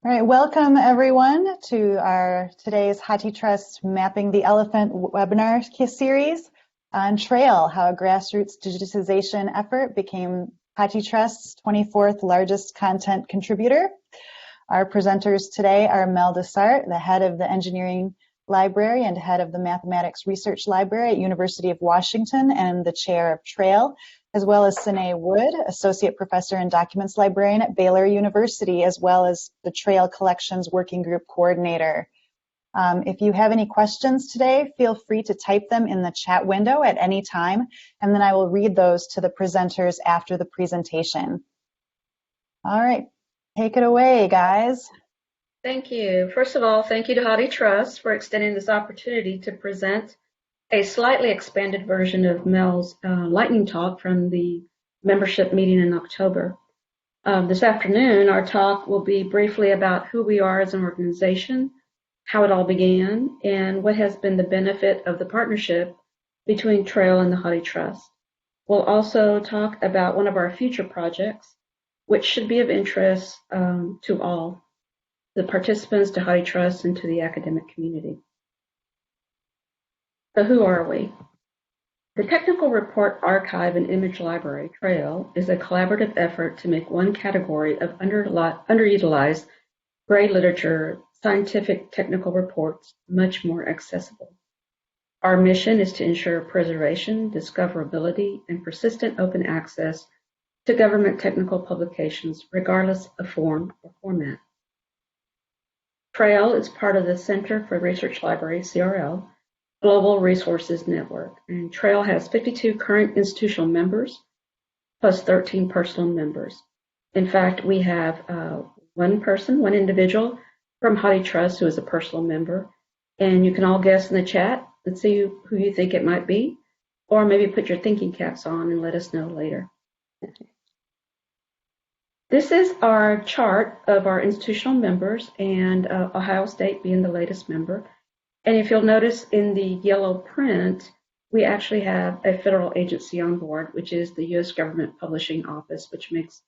All right, welcome everyone to our today's HathiTrust's Mapping the Elephant webinar series on Trail, how a grassroots digitization effort became HathiTrust's 24th largest content contributor. Our presenters today are Mel DeSart, the head of the Engineering Library and head of the Mathematics Research Library at University of Washington and the chair of Trail, as well as Sinai Wood, Associate Professor and Documents Librarian at Baylor University, as well as the Trail Collections Working Group Coordinator. If you have any questions today, feel free to type them in the chat window at any time, and then I will read those to the presenters after the presentation. All right, take it away, guys. Thank you. First of all, thank you to HathiTrust for extending this opportunity to present a slightly expanded version of Mel's lightning talk from the membership meeting in October. This afternoon, our talk will be briefly about who we are as an organization, how it all began, and what has been the benefit of the partnership between Trail and the HathiTrust. We'll also talk about one of our future projects, which should be of interest to all, the participants, to HathiTrust, and to the academic community. So who are we? The Technical Report Archive and Image Library, Trail, is a collaborative effort to make one category of underutilized grade literature, scientific technical reports, much more accessible. Our mission is to ensure preservation, discoverability, and persistent open access to government technical publications, regardless of form or format. Trail is part of the Center for Research Library, CRL, Global Resources Network, and Trail has 52 current institutional members, plus 13 personal members. In fact, we have one individual from HathiTrust who is a personal member, and you can all guess in the chat. Let's see who you think it might be, or maybe put your thinking caps on and let us know later. This is our chart of our institutional members, and Ohio State being the latest member. And if you'll notice in the yellow print, we actually have a federal agency on board, which is the U.S. Government Publishing Office, which makes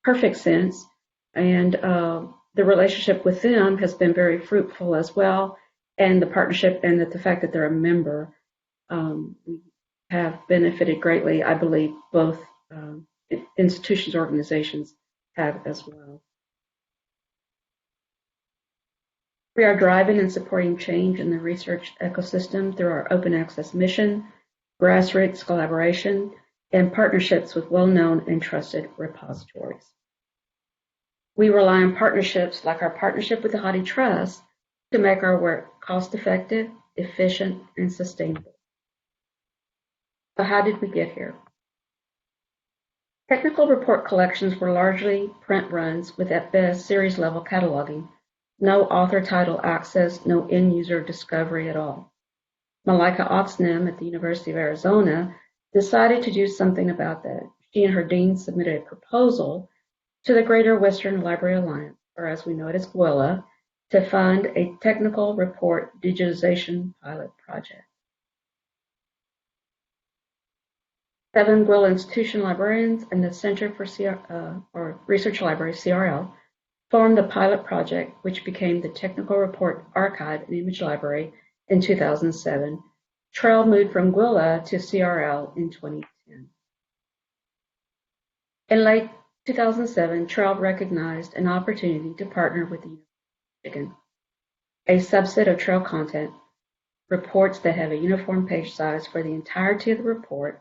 perfect sense. And the relationship with them has been very fruitful as well. And the partnership and the fact that they're a member have benefited greatly. I believe both institutions, organizations have as well. We are driving and supporting change in the research ecosystem through our open access mission, grassroots collaboration, and partnerships with well-known and trusted repositories. We rely on partnerships like our partnership with the HathiTrust to make our work cost-effective, efficient, and sustainable. So how did we get here? Technical report collections were largely print runs with at best series-level cataloging, no author title access, no end-user discovery at all. Malika Oxnam at the University of Arizona decided to do something about that. She and her dean submitted a proposal to the Greater Western Library Alliance, or as we know it as GWILA, to fund a technical report digitization pilot project. 7 GWILA institution librarians and the Center for Research Library, CRL, formed the pilot project, which became the Technical Report Archive and Image Library in 2007. Trail moved from GWILA to CRL in 2010. In late 2007, Trail recognized an opportunity to partner with the University of Michigan. A subset of Trail content, reports that have a uniform page size for the entirety of the report,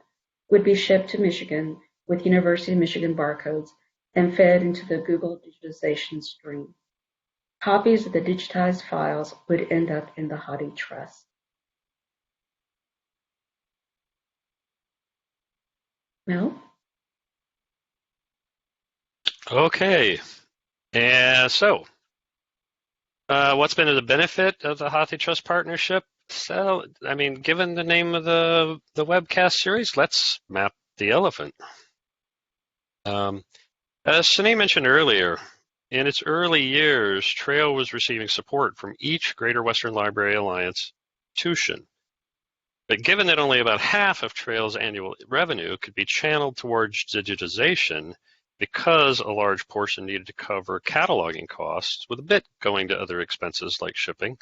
would be shipped to Michigan with University of Michigan barcodes and fed into the Google digitization stream. Copies of the digitized files would end up in the HathiTrust. Mel? Okay, and so what's been the benefit of the HathiTrust partnership? So, I mean, given the name of the webcast series, let's map the elephant. As Sinai mentioned earlier, in its early years, Trail was receiving support from each Greater Western Library Alliance institution. But given that only about half of Trail's annual revenue could be channeled towards digitization, because a large portion needed to cover cataloging costs, with a bit going to other expenses like shipping.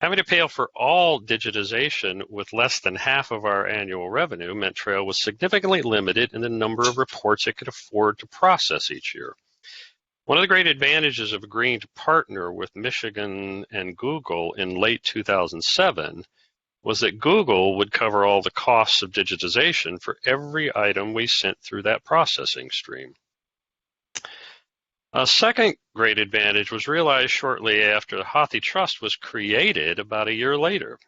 Having to pay for all digitization with less than half of our annual revenue meant Trail was significantly limited in the number of reports it could afford to process each year. One of the great advantages of agreeing to partner with Michigan and Google in late 2007 was that Google would cover all the costs of digitization for every item we sent through that processing stream. A second great advantage was realized shortly after HathiTrust was created about a year later.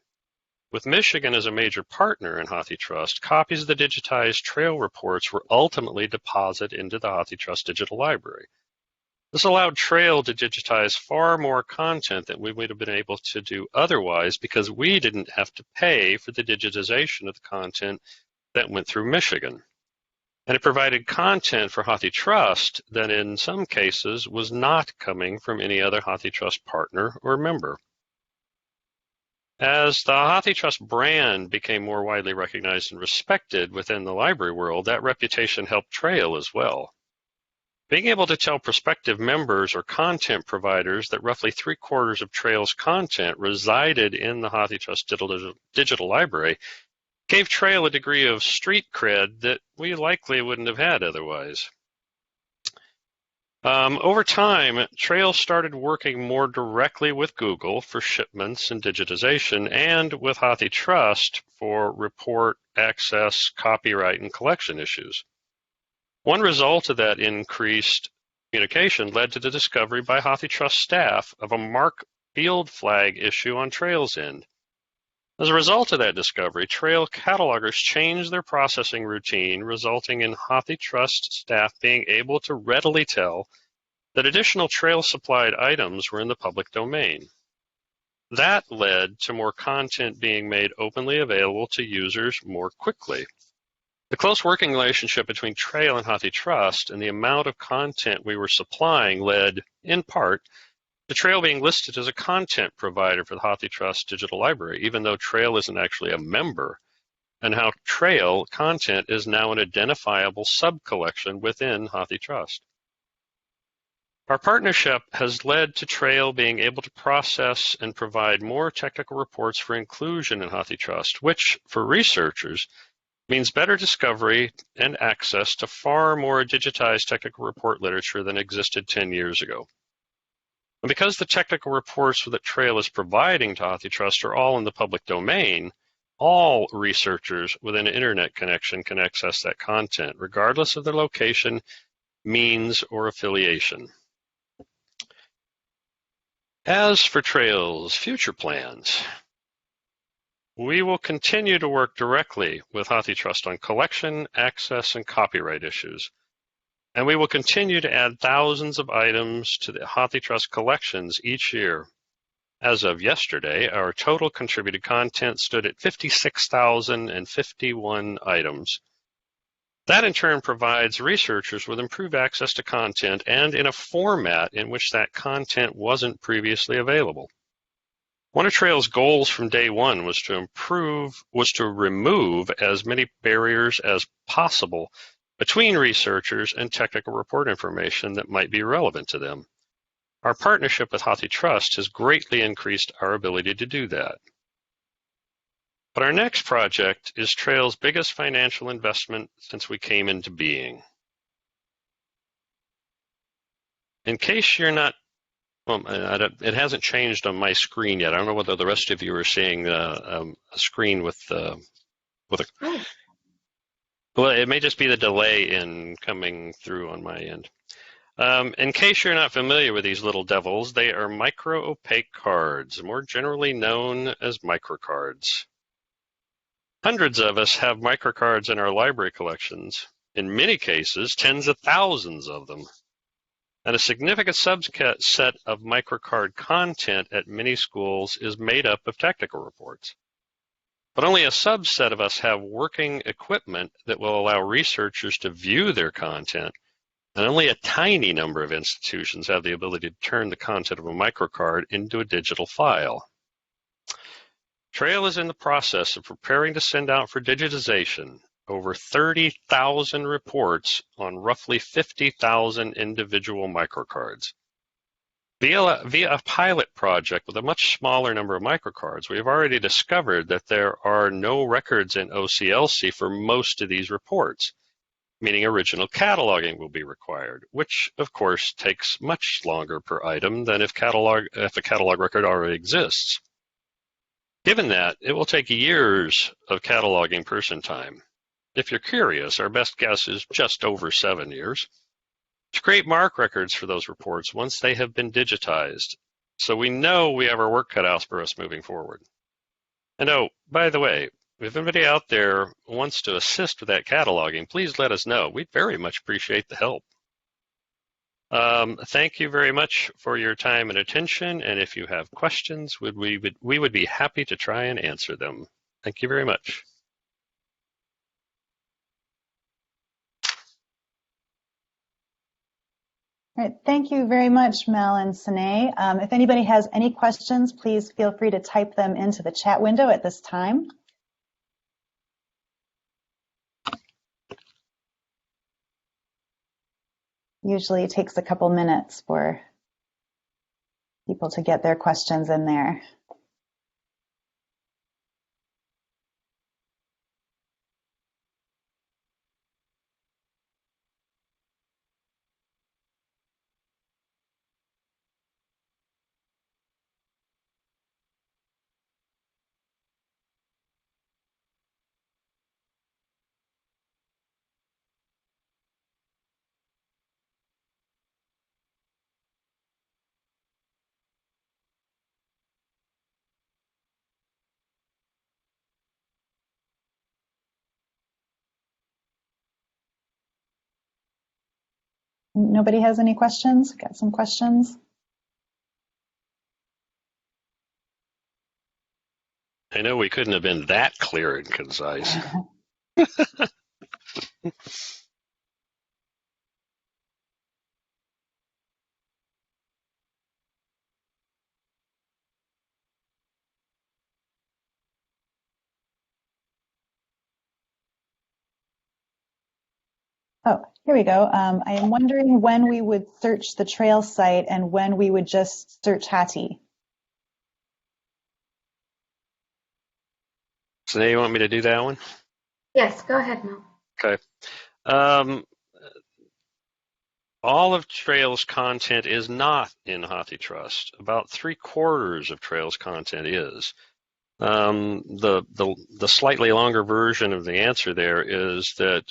With Michigan as a major partner in HathiTrust, copies of the digitized Trail reports were ultimately deposited into the HathiTrust digital library. This allowed Trail to digitize far more content than we would have been able to do otherwise because we didn't have to pay for the digitization of the content that went through Michigan. And it provided content for HathiTrust that in some cases was not coming from any other HathiTrust partner or member. As the HathiTrust brand became more widely recognized and respected within the library world, that reputation helped Trail as well. Being able to tell prospective members or content providers that roughly 3/4 of Trail's content resided in the HathiTrust digital library gave Trail a degree of street cred that we likely wouldn't have had otherwise. Over time, Trail started working more directly with Google for shipments and digitization and with HathiTrust for report, access, copyright, and collection issues. One result of that increased communication led to the discovery by HathiTrust staff of a mark field flag issue on Trail's end. As a result of that discovery, Trail catalogers changed their processing routine, resulting in HathiTrust staff being able to readily tell that additional Trail-supplied items were in the public domain. That led to more content being made openly available to users more quickly. The close working relationship between Trail and HathiTrust and the amount of content we were supplying led, in part, to Trail being listed as a content provider for the HathiTrust digital library, even though Trail isn't actually a member, and how Trail content is now an identifiable sub-collection within HathiTrust. Our partnership has led to Trail being able to process and provide more technical reports for inclusion in HathiTrust, which, for researchers, means better discovery and access to far more digitized technical report literature than existed 10 years ago. And because the technical reports that Trail is providing to HathiTrust are all in the public domain, all researchers with an internet connection can access that content, regardless of their location, means, or affiliation. As for Trail's future plans, we will continue to work directly with HathiTrust on collection, access, and copyright issues. And we will continue to add thousands of items to the HathiTrust collections each year. As of yesterday, our total contributed content stood at 56,051 items. That in turn provides researchers with improved access to content and in a format in which that content wasn't previously available. One of Trail's goals from day one was to remove as many barriers as possible between researchers and technical report information that might be relevant to them. Our partnership with HathiTrust has greatly increased our ability to do that. But our next project is Trail's biggest financial investment since we came into being. In case you're not, it hasn't changed on my screen yet. I don't know whether the rest of you are seeing a screen with a. Well, it may just be the delay in coming through on my end. In case you're not familiar with these little devils, they are micro-opaque cards, more generally known as microcards. Hundreds of us have microcards in our library collections, in many cases, tens of thousands of them. And a significant subset of microcard content at many schools is made up of technical reports. But only a subset of us have working equipment that will allow researchers to view their content, and only a tiny number of institutions have the ability to turn the content of a microcard into a digital file. Trail is in the process of preparing to send out for digitization over 30,000 reports on roughly 50,000 individual microcards. Via a pilot project with a much smaller number of microcards, we have already discovered that there are no records in OCLC for most of these reports, meaning original cataloging will be required, which of course takes much longer per item than if a catalog record already exists. Given that, it will take years of cataloging person time. If you're curious, our best guess is just over 7 years. To create MARC records for those reports once they have been digitized. So we know we have our work cut out for us moving forward. And oh, by the way, if anybody out there wants to assist with that cataloging, please let us know. We'd very much appreciate the help. Thank you very much for your time and attention. And if you have questions, we would be happy to try and answer them. Thank you very much. All right, thank you very much, Mel and Sinai. If anybody has any questions, please feel free to type them into the chat window at this time. Usually it takes a couple minutes for people to get their questions in there. Nobody has any questions? Got some questions? I know we couldn't have been that clear and concise. Oh, here we go. I am wondering when we would search the trail site and when we would just search Hathi. So now you want me to do that one? Yes, go ahead, Mel. Okay. All of Trail's content is not in HathiTrust. About 3/4 of Trail's content is. The slightly longer version of the answer there is that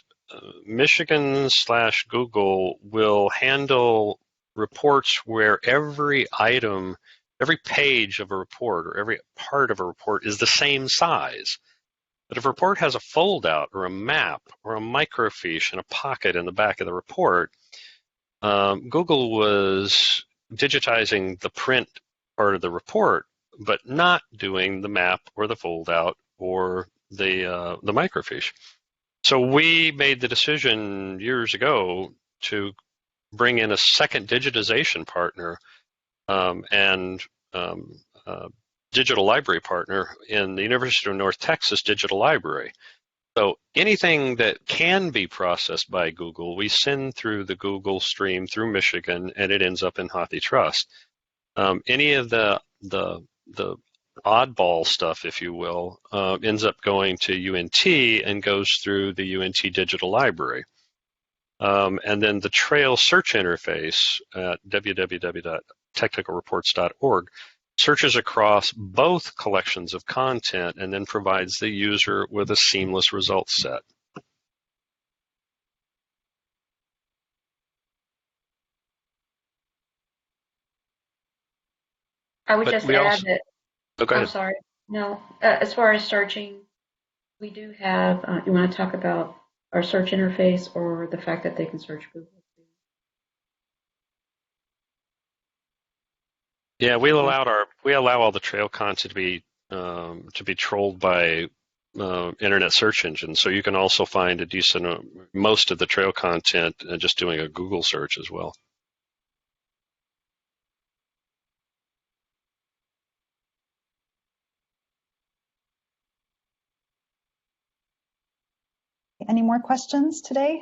Michigan/Google will handle reports where every item, every page of a report, or every part of a report is the same size. But if a report has a fold-out or a map or a microfiche and a pocket in the back of the report, Google was digitizing the print part of the report, but not doing the map or the fold-out or the microfiche. So we made the decision years ago to bring in a second digitization partner and digital library partner in the University of North Texas Digital Library. So anything that can be processed by Google, we send through the Google stream through Michigan, and it ends up in HathiTrust. Any of the oddball stuff, if you will, ends up going to UNT and goes through the UNT Digital Library. And then the Trail search interface at www.technicalreports.org searches across both collections of content and then provides the user with a seamless results set. I would just add that, go ahead. I'm sorry, no, as far as searching, we do have, you want to talk about our search interface or the fact that they can search Google? Yeah, we allow all the Trail content to be trolled by internet search engines. So you can also find a decent most of the Trail content just doing a Google search as well. any more questions today?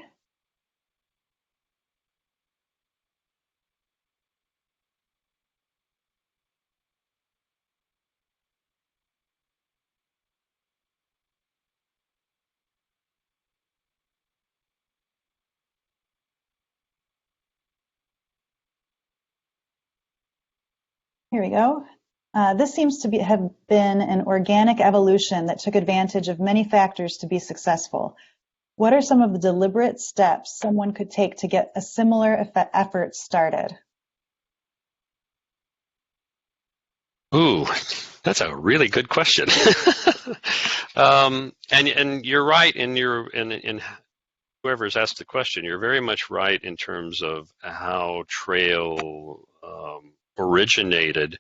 Here we go. This seems to have been an organic evolution that took advantage of many factors to be successful. What are some of the deliberate steps someone could take to get a similar effort started? Ooh, that's a really good question. And you're right in whoever's asked the question. You're very much right in terms of how Trail originated.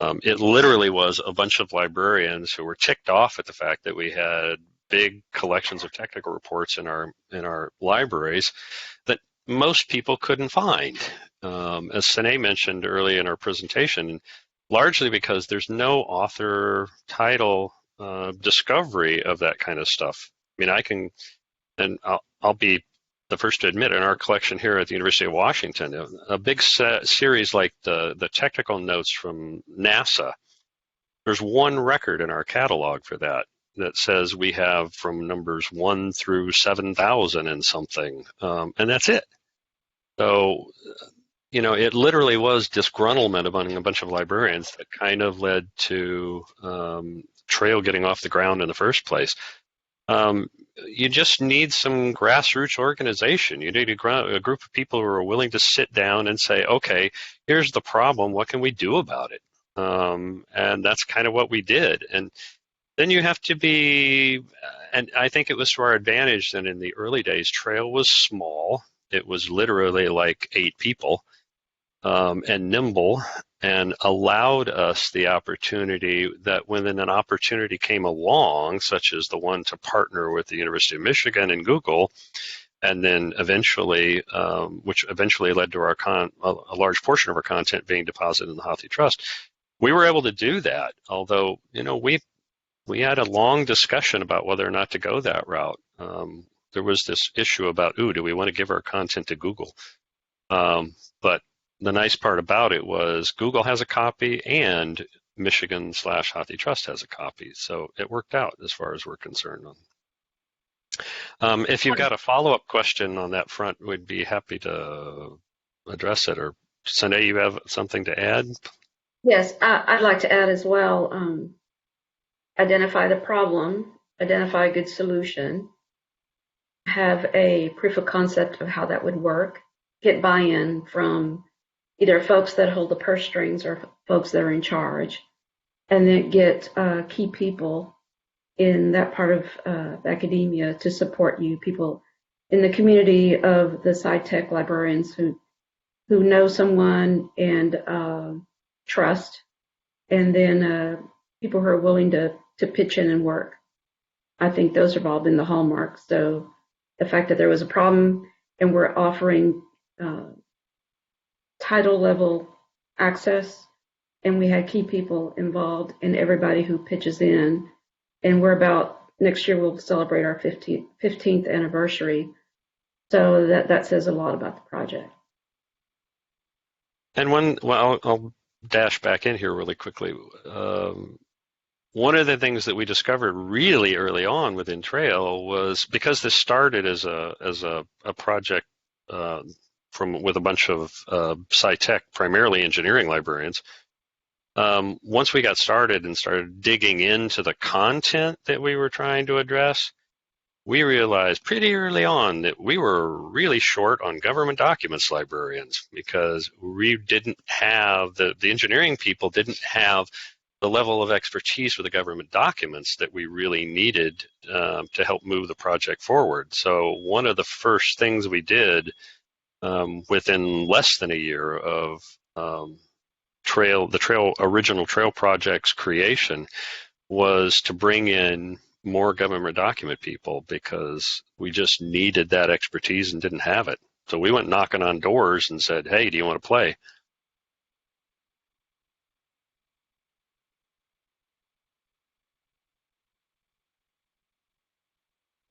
It literally was a bunch of librarians who were ticked off at the fact that we had big collections of technical reports in our libraries that most people couldn't find. As Sinai mentioned early in our presentation, largely because there's no author title discovery of that kind of stuff. I mean, I'll be the first to admit, in our collection here at the University of Washington, a big series like the technical notes from NASA, there's one record in our catalog for that says we have from numbers 1 through 7,000 and something, and that's it. So, it literally was disgruntlement among a bunch of librarians that kind of led to Trail getting off the ground in the first place. You just need some grassroots organization. You need a group of people who are willing to sit down and say, okay, here's the problem. What can we do about it? And that's kind of what we did. And then you have to be, and I think it was to our advantage that in the early days, Trail was small. It was literally like 8 people, and nimble, and allowed us the opportunity that when an opportunity came along, such as the one to partner with the University of Michigan and Google, and then eventually, which eventually led to a large portion of our content being deposited in the HathiTrust, we were able to do that. Although, we had a long discussion about whether or not to go that route. There was this issue about, do we want to give our content to Google? But the nice part about it was Google has a copy and Michigan/HathiTrust has a copy. So it worked out as far as we're concerned. If you've got a follow-up question on that front, we'd be happy to address it. Or Sinai, you have something to add? Yes, I'd like to add as well, identify the problem, identify a good solution, have a proof of concept of how that would work, get buy-in from either folks that hold the purse strings or folks that are in charge, and then get key people in that part of academia to support you, people in the community of the sci-tech librarians who know someone and trust, and then people who are willing to pitch in and work. I think those have all been the hallmarks. So the fact that there was a problem and we're offering title level access, and we had key people involved and everybody who pitches in, and next year we'll celebrate our 15th anniversary. So that says a lot about the project. And I'll dash back in here really quickly. One of the things that we discovered really early on within Trail was, because this started as a project with a bunch of sci-tech, primarily engineering librarians. Once we got started and started digging into the content that we were trying to address, we realized pretty early on that we were really short on government documents librarians, because we didn't have the engineering people didn't have the level of expertise with the government documents that we really needed to help move the project forward. So one of the first things we did within less than a year of the original Trail project's creation was to bring in more government document people, because we just needed that expertise and didn't have it. So we went knocking on doors and said, hey, do you want to play?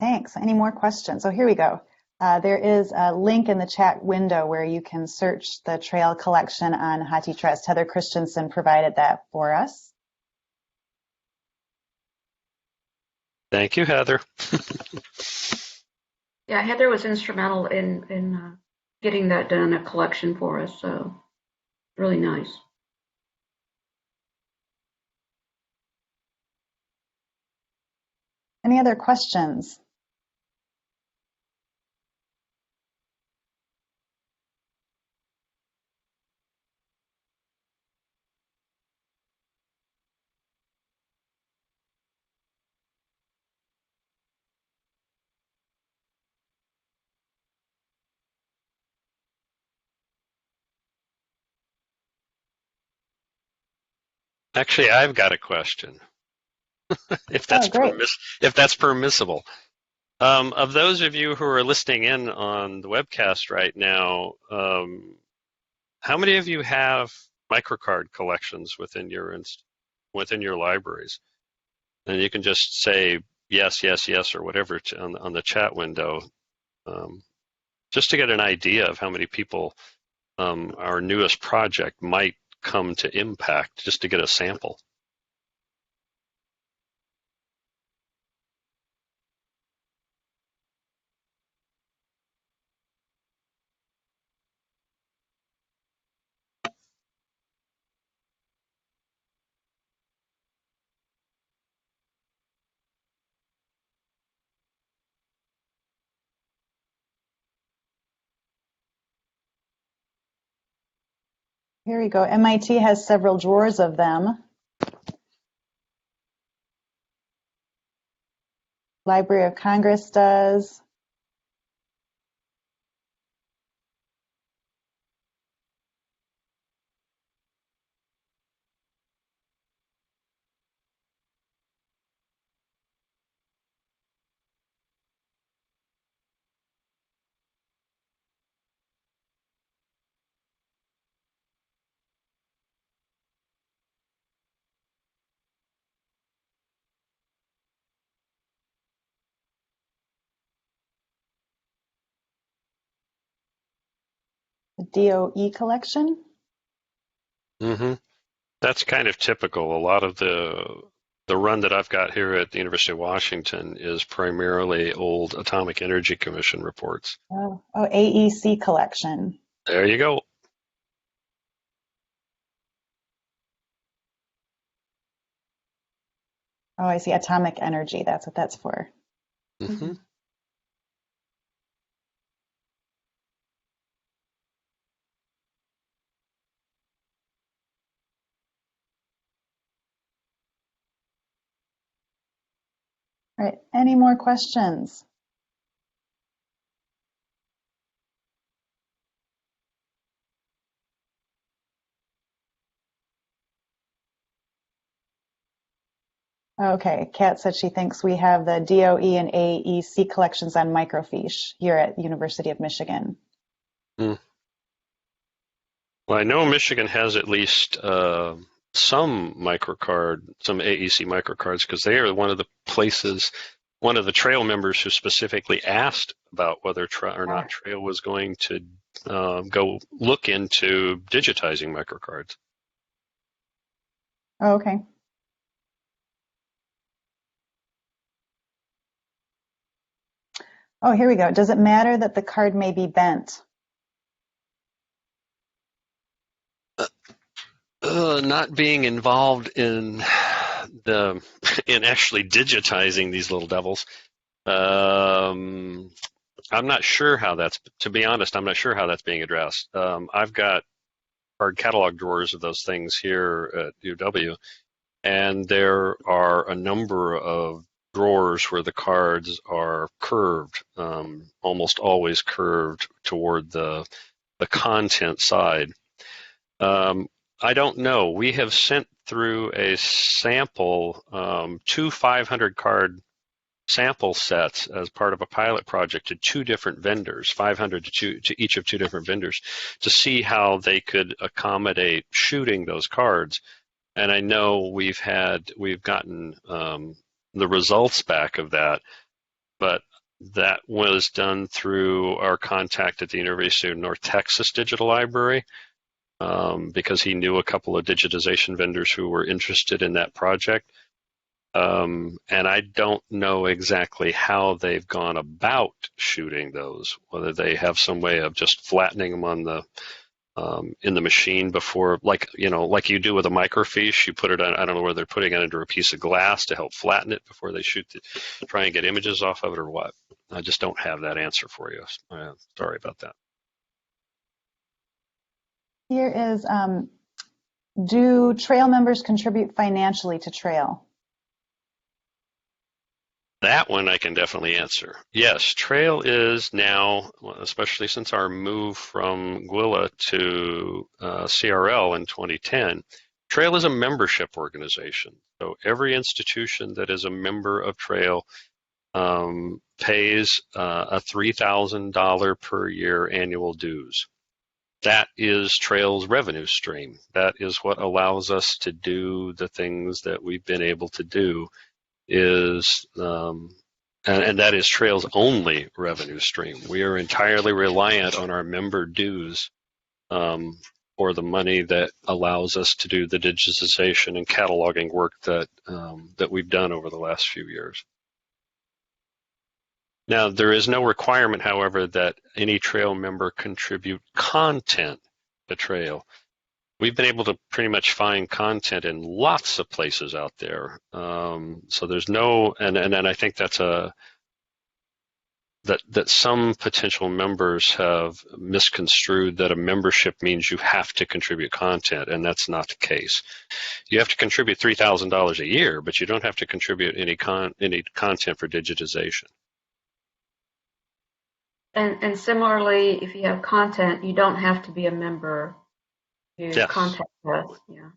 Thanks. Any more questions? So here we go. There is a link in the chat window where you can search the trail collection on HathiTrust. Heather Christensen provided that for us. Thank you, Heather. Yeah, Heather was instrumental in getting that done, a collection for us. So really nice. Any other questions? Actually, I've got a question, if Oh, that's great. permissible. Of those of you who are listening in on the webcast right now, how many of you have microcard collections within your libraries? And you can just say yes, yes, yes, or whatever on the chat window, just to get an idea of how many people our newest project might come to impact, just to get a sample. Here we go. MIT has several drawers of them. Library of Congress does. The DOE collection. Mm-hmm. That's kind of typical. A lot of the run that I've got here at the University of Washington is primarily old Atomic Energy Commission reports. Oh, AEC collection. There you go. Oh, I see. Atomic energy. That's what that's for. Mm-hmm. All right. Any more questions? Okay. Kat said she thinks we have the DOE and AEC collections on microfiche here at University of Michigan. Mm. Well, I know Michigan has at least some AEC microcards, because they are one of the places, one of the trail members who specifically asked about whether or not trail was going to go look into digitizing microcards. Oh, okay. Oh, here we go. Does it matter that the card may be bent? Not being involved in actually digitizing these little devils. I'm not sure how to be honest, I'm not sure how that's being addressed. I've got card catalog drawers of those things here at UW, and there are a number of drawers where the cards are curved, almost always curved toward the content side. I don't know. We have sent through a sample, 2 500 card sample sets as part of a pilot project to 2 different vendors, 500 to each of 2 different vendors, to see how they could accommodate shooting those cards. And I know we've gotten the results back of that, but That was done through our contact at the University of North Texas Digital Library, because he knew a couple of digitization vendors who were interested in that project. And I don't know exactly how they've gone about shooting those, whether they have some way of just flattening them on the in the machine before, like you do with a microfiche, you put it on, I don't know whether they're putting it under a piece of glass to help flatten it before they try and get images off of it, or what. I just don't have that answer for you. Sorry about that. Here is, do Trail members contribute financially to Trail? That one I can definitely answer. Yes, Trail is now, especially since our move from Gwilla to CRL in 2010, Trail is a membership organization. So every institution that is a member of Trail pays a $3,000 per year annual dues. That is Trail's revenue stream. That is what allows us to do the things that we've been able to do. And that is Trail's only revenue stream. We are entirely reliant on our member dues for the money that allows us to do the digitization and cataloging work that we've done over the last few years. Now, there is no requirement, however, that any Trail member contribute content to Trail. We've been able to pretty much find content in lots of places out there. So there's no, and I think that's that some potential members have misconstrued that a membership means you have to contribute content, and that's not the case. You have to contribute $3,000 a year, but you don't have to contribute any content for digitization. And similarly, if you have content, you don't have to be a member to contact us. Yeah.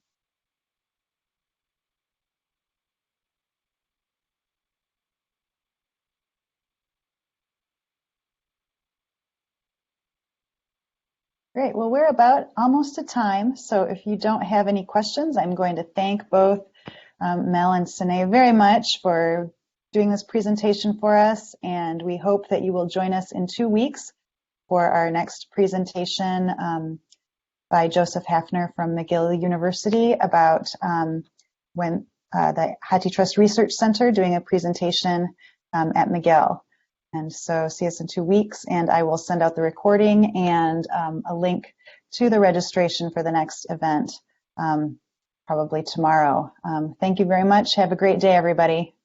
Great. Well, we're about almost to time. So if you don't have any questions, I'm going to thank both Mel and Sinai very much for doing this presentation for us. And we hope that you will join us in 2 weeks for our next presentation by Joseph Hafner from McGill University about when the HathiTrust Research Center doing a presentation at McGill. And so see us in 2 weeks, and I will send out the recording and a link to the registration for the next event probably tomorrow. Thank you very much. Have a great day, everybody.